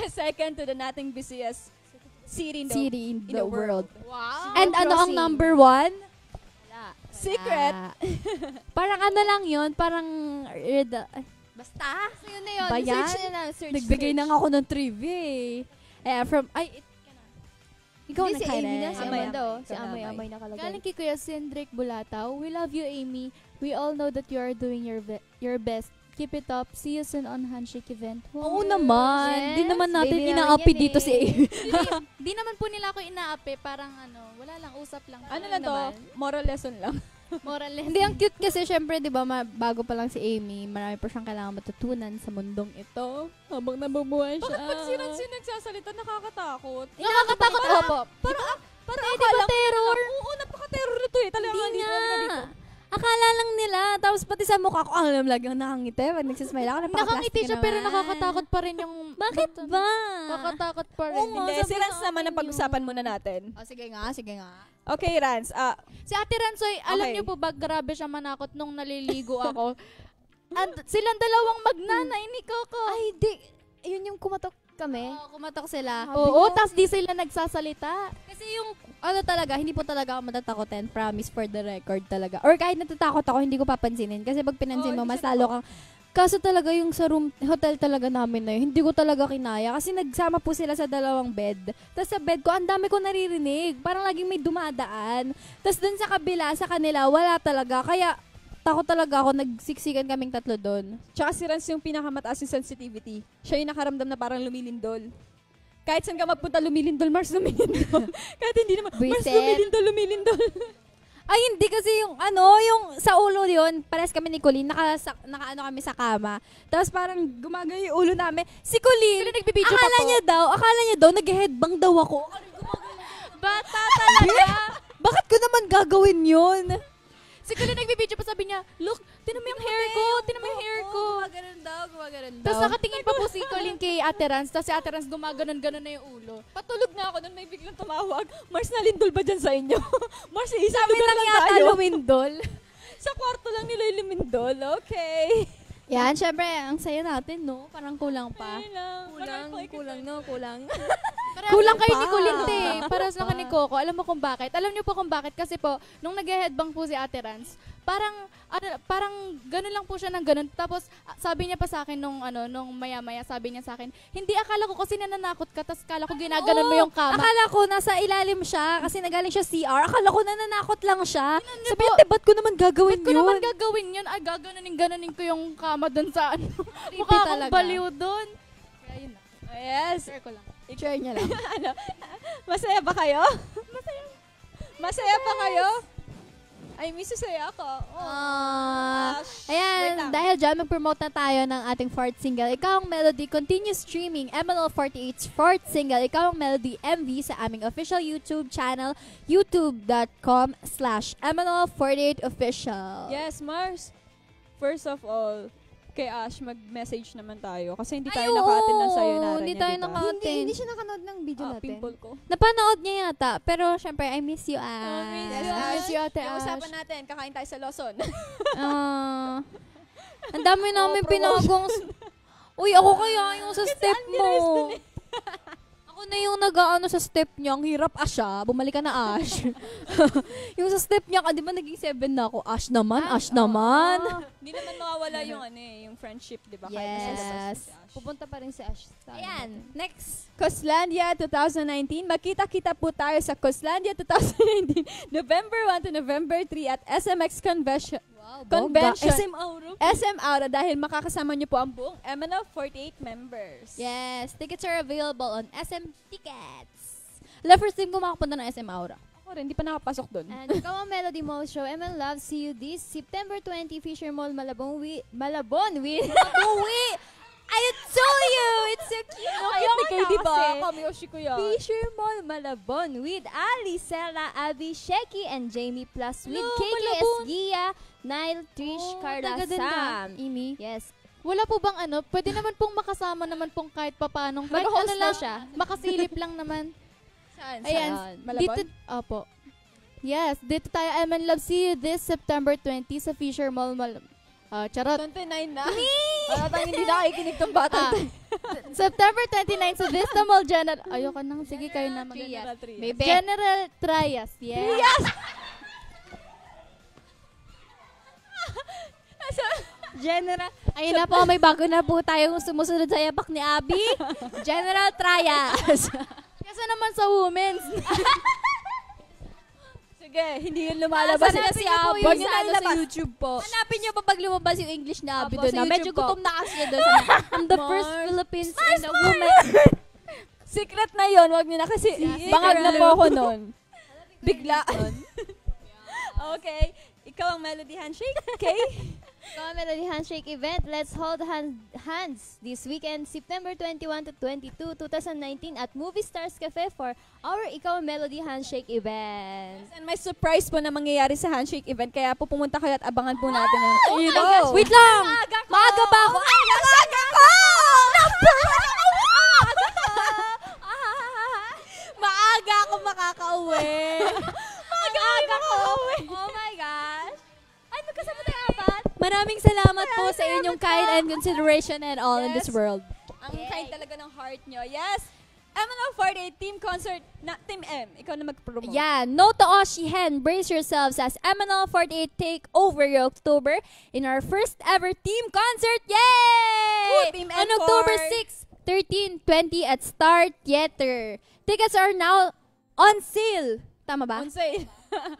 Second to the nothing busiest city in the, city in the world. Wow. And ano ang number 1? Secret. Parang ano lang yun, parang basta. So, yun na yun. Ba yan? Search na. Search. Nagbigay na nga ako ng trivia eh. Ikaw Hindi, na si Amy na. Si Amay. Amanda, oh. Si Ikaw na, Amay Amay. Amay nakalagay. Galing kay Kuya Cindric Bulataw. We love you, Amy. We all know that you are doing your best. Keep it up. See you soon on Handshake event. Oo naman. Yes, Di naman natin baby inaapi namin yan dito eh. si Amy. Di naman po nila ako inaapi. Parang wala lang, usap lang. Ano lang to? Moral lesson lang. Moral lesson. Hindi, ang cute kasi syempre, di ba, bago pa lang si Amy, marami pa siyang kailangan matutunan sa mundong ito habang nabubuhay siya. Bakit pag sinansin nagsasalita, nakakatakot? Nakakatakot, opo. Parang Di ba terror? Oo, napaka-terror nito eh. Talagang Hindi dito, nga. dito. Akala lang nila. Tapos pati sa mukha ko, alam lagi ako nakangiti. Pag nagsismile ako, Nakangiti siya pero nakakatakot pa rin yung... Bakit ba? Nakakatakot pa rin. Oo nga. Hindi, sabi si Rans sa naman akin ang pag-usapan yun. muna natin. Sige nga. Okay, Rans. Si Ate Ransoy, alam Okay. niyo po ba, grabe siya manakot nung naliligo ako. Silang dalawang magnanay ni Coco. Ay, di. Yun yung kumatok kami. Oo, kumatok sila. Oo, tas di sila nagsasalita. Kasi yung, talaga, hindi po talaga ako matatakotin. Promise for the record talaga. Or kahit natatakot ako, hindi ko papansinin. Kasi pag pinansin mo, Oo, hindi mas siya lalo kang... Kaso talaga yung sa hotel talaga namin na yun, hindi ko talaga kinaya. Kasi nagsama po sila sa dalawang bed. Tapos sa bed ko, ang dami ko naririnig. Parang laging may dumadaan. Tapos dun sa kabila, sa kanila, wala talaga. Kaya takot talaga ako, nagsiksikan kaming tatlo doon. Tsaka si Rans yung pinakamataas yung sensitivity. Siya yung nakaramdam na parang lumilindol. Kahit saan ka magpunta, lumilindol, Mars, lumilindol. Kahit hindi naman, Mars, Buisit. lumilindol. Ay, hindi kasi yung yung sa ulo yun, pares kami ni Colleen, naka kami sa kama. Tapos parang gumagay yung ulo namin. Si Colleen, nagbibideo pa akala niya daw, nag-headbang daw ako. Bata talaga. Bakit ko naman gagawin yun? Siguro nagbibideo pa, sabi niya, look, tinan mo yung hair ko, tinan mo yung hair ko. Gumaganon daw. Tapos nakatingin pa po si Colleen kay Ate Rans, tapos si Ate Rans gumaganon-ganon na yung ulo. Patulog na ako nun, may biglang tumawag. Mars, nalindol ba dyan sa inyo? Mars, isang Sabi lugar lang lang yata tayo. lumindol. Sa kwarto lang nila yung lumindol. Okay. Yan, syempre, ang saya natin, no? Parang kulang pa. Ayun lang. Kulang. Kulang kayo ni pa. Colleen, te. Paras lang ka ni Coco. Alam mo kung bakit? Alam niyo po kung bakit? Kasi po, nung nag-headbang po si Ate Rans, parang gano'n lang po siya ng gano'n. Tapos, sabi niya pa sa akin nung maya-maya, sabi niya sa akin, hindi, akala ko kasi nananakot ka, tapos akala ko ginaganon mo yung kama. Akala ko nasa ilalim siya kasi nagaling siya CR. Akala ko nananakot lang siya. niyo Sabi po, niya, ba't ko naman gagawin Ba't ko yun? naman gagawin yun? Ay, gaganunin ko yung kama dun sa Creepy Mukha akong talaga. baliw dun. Kaya yun na. Yes. Share ko lang. Share niya lang. Masaya ba kayo? Masaya ba kayo? I miss you sa'yo ako. Wait Ayan, lang. dahil dyan, mag-promote na tayo ng ating fourth single. Ikaw ang Melody, continue streaming MNL48's fourth single, Ikaw ang Melody MV sa aming official YouTube channel, youtube.com/MNL48official. Yes, Mars. First of all, kay Ash, mag-message naman tayo. Kasi hindi tayo Ay, naka-attend ng oo, sayonara hindi niya, tayo diba? naka- Hindi siya nakanood ng video natin. Pimple ko. Napanood niya yata, pero syempre, I miss you, Yes, Ash. Ash. si Ate Yung Ash. usapan natin, kakain tayo sa Lawson. Ang dami namin pinagong... Uy, ako kaya yung sa step mo. Ako na yung nag-ano sa step niya. Ang hirap, Ash, bumalik ka na, Ash. Yung sa step niya, di ba naging 7 na ako? Ash naman, Ash naman. Hindi naman mawawala yung yung friendship, di ba? Kahit nasa labas Yes. si Ash. Pupunta pa rin si Ash. Ayan, next. Coslandia 2019. Magkita-kita po tayo sa Coslandia 2019, November 1 to November 3 at SMX Convention. Convention. SM Auro. SM Aura dahil makakasama niyo po ang buong MNL48 members. Yes, tickets are available on SM Tickets. Wala, first time ko makapunta ng SM Aura. Ako rin, hindi pa nakapasok doon. And Ikaw ang Melody Mo Show, ML Love, see you this September 20, Fisher Mall, Malabon with... Uwi! I told you! It's so cute! Ayun ni Katie ba? kasi. Kamyoshi ko yan. Fisher Mall, Malabon with Ali, Sela, Abby, Sheki, and Jamie plus with No, KKS Malabon. Gia, Nile, Trish, Carla, taga din ba? Sam. Amy, Yes. wala po bang pwede naman pong makasama naman pong kahit papanong. Kahit Mag-host ano na lang, siya. makasilip lang naman. Saan? Ayan, Malabon? dito, opo. Yes, dito tayo, MN Love, see you this September 20 sa Fisher Mall, charot. 29 na. Parang hindi nakikinig tong bata. September 29 sa Vista Mall General. Ayoko nang, sige kayo na mag General Trias. May General Trias, yes. General. Ayun na po, may bago na po tayong sumusunod sa yapak ni Abby. General Trias. Kasi naman sa women's. Sige, hindi yun lumalabas. Hanapin niyo po Huwag yung niyo sa, na ilabas. YouTube po. Hanapin niyo pa pag lumabas yung English ni Abby Opo, doon. sa Na. Medyo YouTube po. gutom na kasi doon. I'm the first Philippines in the woman. Secret na yon, wag niyo na kasi bangag na po ako nun. Bigla. Okay. Ikaw ang Melody Handshake, okay? Ikaw ang Melody Handshake event. Let's hold hands this weekend, September 21 to 22, 2019 at Movie Stars Cafe for our Ikaw ang Melody Handshake event. And may surprise po na mangyayari sa handshake event, kaya po pumunta kayo at abangan po natin yan. Wait lang! Maaga pa ako! Maaga ko! Maaga ako makakauwi! Maaga ko! Oh my gosh! Ay, magkasama tayo apat? Maraming salamat po sa inyong kind and consideration and all in this Yes. world. Ang kind talaga ng heart nyo. Yes! MNL48 team concert na Team M. Ikaw na mag-promote. Yeah, no to Oshihen. Brace yourselves as MNL48 take over your October in our first ever team concert. Yay! Woo, Team On M4. October 6, 13, 20 at Star Theater. Tickets are now on sale. Tama ba? On sale.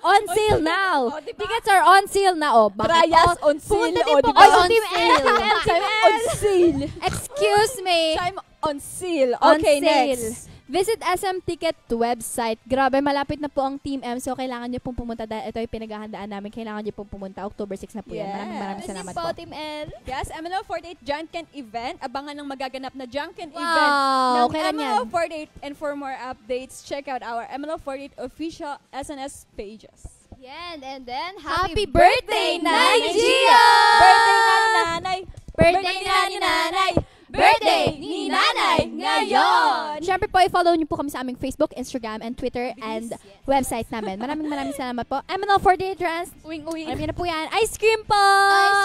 On sale now. Oh, diba? Tickets are on sale na. Oh, bakit? Trias Oh, on sale. pumunta din Oh, po diba? kayo On sa Team sale. M. Time on sale. Excuse me. Time on sale. On Okay, sale. next. Visit SM Ticket website. Grabe, malapit na po ang Team M. So, kailangan niyo pong pumunta. Dahil ito ay pinaghahandaan namin. Kailangan niyo pong pumunta. October 6 na po yan. Maraming Yes. salamat po, po. Team L. Yes, MNL48 Junken event. Abangan ng magaganap na Junken event Wow, ng kailan yan? MNL48. And for more updates, check out our MNL48 official SNS pages. Yan, and then, Happy birthday, Nanay Gia! Birthday na ni Nanay! Birthday na ni Nanay! Birthday ni Nanay ngayon! Siyempre po, i-follow niyo po kami sa aming Facebook, Instagram, and Twitter, and website namin. Maraming salamat po. MNL48 Trans. Uwing-uwing. Alam niyo na po yan. Ice cream po!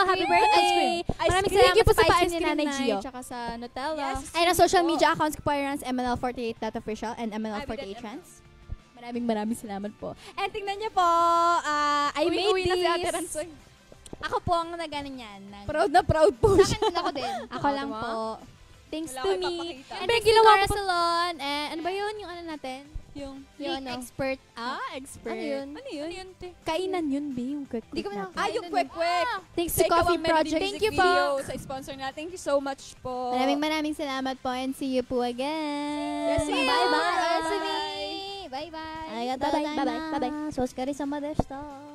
Happy birthday! Maraming cream. salamat Thank you po sa sa pa-ice ice cream ni cream Nanay na Gio. tsaka sa Nutella. Yes. Ay, na social media accounts ko po ay runs MNL48.official and MNL48 Abby.M. Trans. Maraming salamat po. And tingnan niyo po, I made Uwing-uwi na si Ate this. Ransoy. Ako po ang nagano niyan. Proud na proud po Sa siya. akin din ako din. Ako lang Diba? po. Thanks Wala to ko me. ipapakita. And thanks to Cara Salon. And ano ba yun? Yung ano natin? Yung, Yung ano? expert. Expert. Ano yun? ano yun? Kainan yun, B. Yung quick. Hindi ko natin. nakakain. Yung kwek-kwek. Thanks Sa to Coffee Ikaw ang Melody Project. Music Thank you po. Video sa sponsor na. Thank you so much po. Maraming salamat po and see you po again. Yes, see you. Bye-bye. Bye-bye. Bye-bye. Bye-bye. Bye-bye. Bye-bye. お疲れ様でした。